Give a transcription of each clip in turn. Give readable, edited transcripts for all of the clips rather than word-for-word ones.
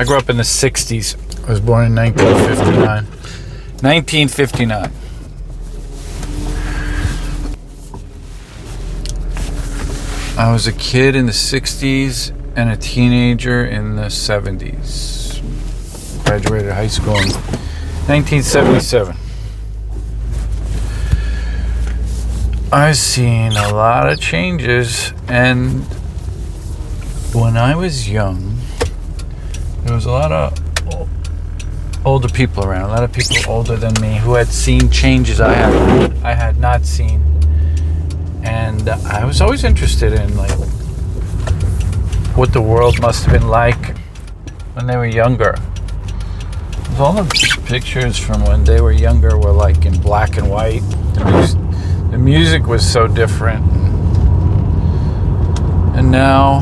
I grew up in the 60s. I was born in 1959. 1959. I was a kid in the 60s and a teenager in the 70s. Graduated high school in 1977. I've seen a lot of changes, and when I was young, there was a lot of older people around, a lot of people older than me who had seen changes I had not seen. And I was always interested in like what the world must have been like when they were younger. All the pictures from when they were younger were like in black and white. The music was so different. And now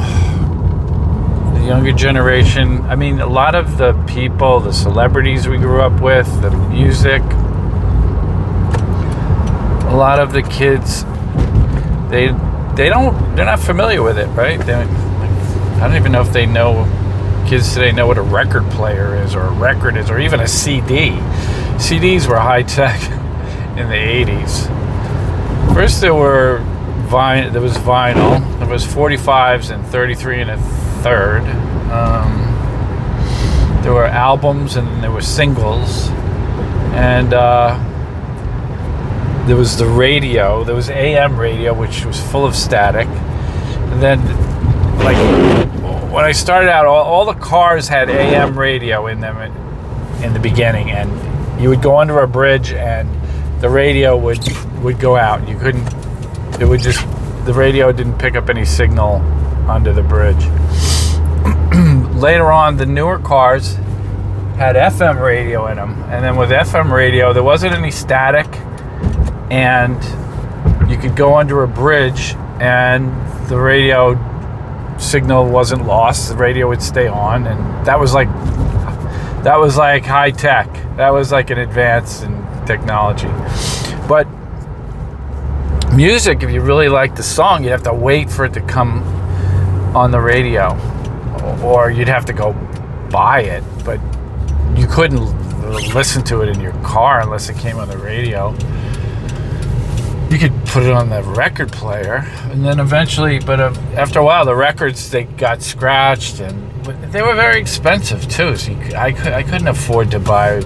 the younger generation, I mean, a lot of the people, the celebrities we grew up with, the music, a lot of the kids, they're not familiar with it, right? I don't even know if they know, kids today know what a record player is, or a record is, or even a CD. CDs were high tech in the 80s. First there was vinyl, there was 45s and 33 and a third. There were albums and there were singles, and there was the radio. There was AM radio, which was full of static. And then, like, when I started out, all the cars had AM radio in them in the beginning, and you would go under a bridge and the radio would go out. You couldn't, the radio didn't pick up any signal under the bridge. Later on, the newer cars had FM radio in them, and then with FM radio, there wasn't any static, and you could go under a bridge and the radio signal wasn't lost. The radio would stay on, and that was like high tech. That was like an advance in technology. But music, if you really liked the song, you'd have to wait for it to come on the radio, or you'd have to go buy it, but you couldn't listen to it in your car unless it came on the radio. You could put it on the record player, and then eventually, but after a while, the records, they got scratched, and they were very expensive too. So I couldn't afford to buy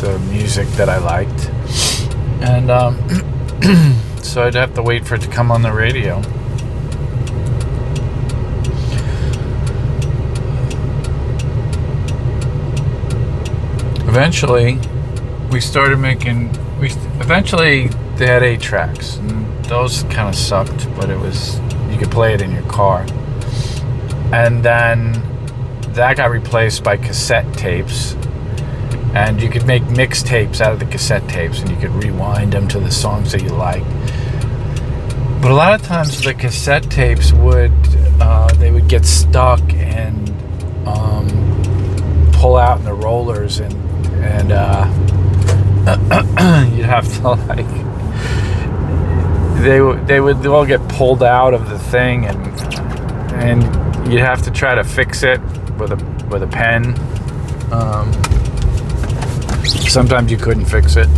the music that I liked, and so I'd have to wait for it to come on the radio. Eventually, they had 8 tracks, and those kind of sucked, but you could play it in your car. And then that got replaced by cassette tapes, and you could make mixtapes out of the cassette tapes, and you could rewind them to the songs that you liked. But a lot of times the cassette tapes would get stuck and pull out in the rollers, and you'd have to like, they would all get pulled out of the thing, and you'd have to try to fix it with a pen. Sometimes you couldn't fix it.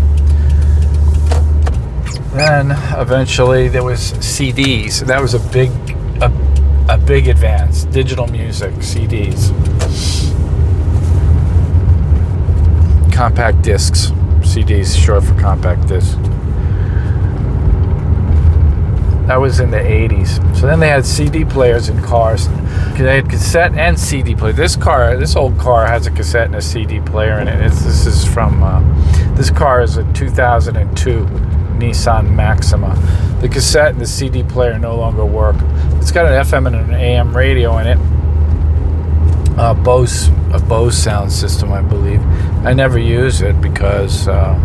Then eventually there was CDs. That was a big advance. Digital music, CDs, compact discs. CDs, short for compact disc. That was in the 80s. So then they had CD players in cars. They had cassette and CD player. This old car has a cassette and a CD player in it. This car is a 2002 Nissan Maxima. The cassette and the CD player no longer work. It's got an FM and an AM radio in it. A Bose sound system, I believe. I never use it because the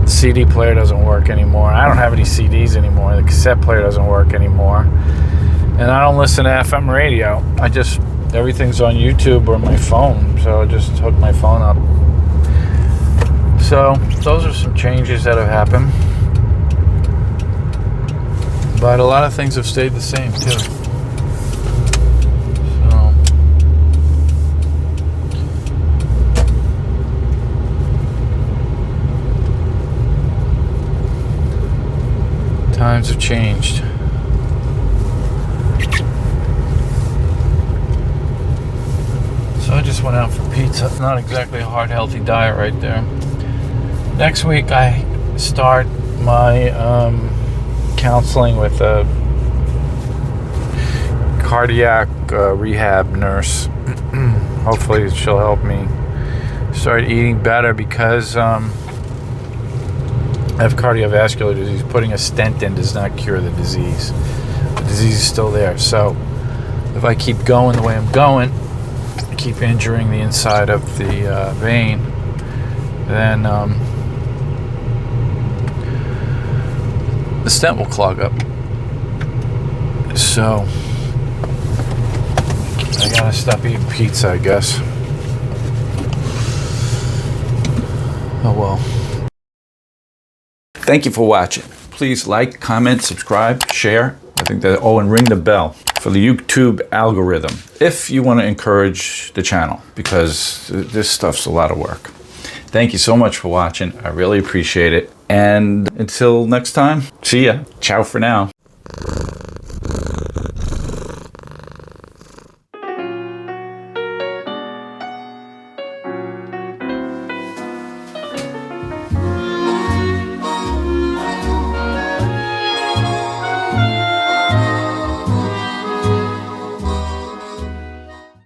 CD player doesn't work anymore. I don't have any CDs anymore. The cassette player doesn't work anymore. And I don't listen to FM radio. Everything's on YouTube or my phone, so I just hook my phone up. So those are some changes that have happened. But a lot of things have stayed the same too. Times have changed. So I just went out for pizza. Not exactly a heart healthy diet right there. Next week I start my counseling with a cardiac rehab nurse. Hopefully she'll help me start eating better because I have cardiovascular disease. Putting a stent in does not cure the disease. The disease is still there. So if I keep going the way I'm going, I keep injuring the inside of the vein, then the stent will clog up. So I gotta stop eating pizza, I guess. Oh well. Thank you for watching. Please like, comment, subscribe, share. I think that, and ring the bell for the YouTube algorithm if you want to encourage the channel, because this stuff's a lot of work. Thank you so much for watching. I really appreciate it. And until next time, see ya. Ciao for now.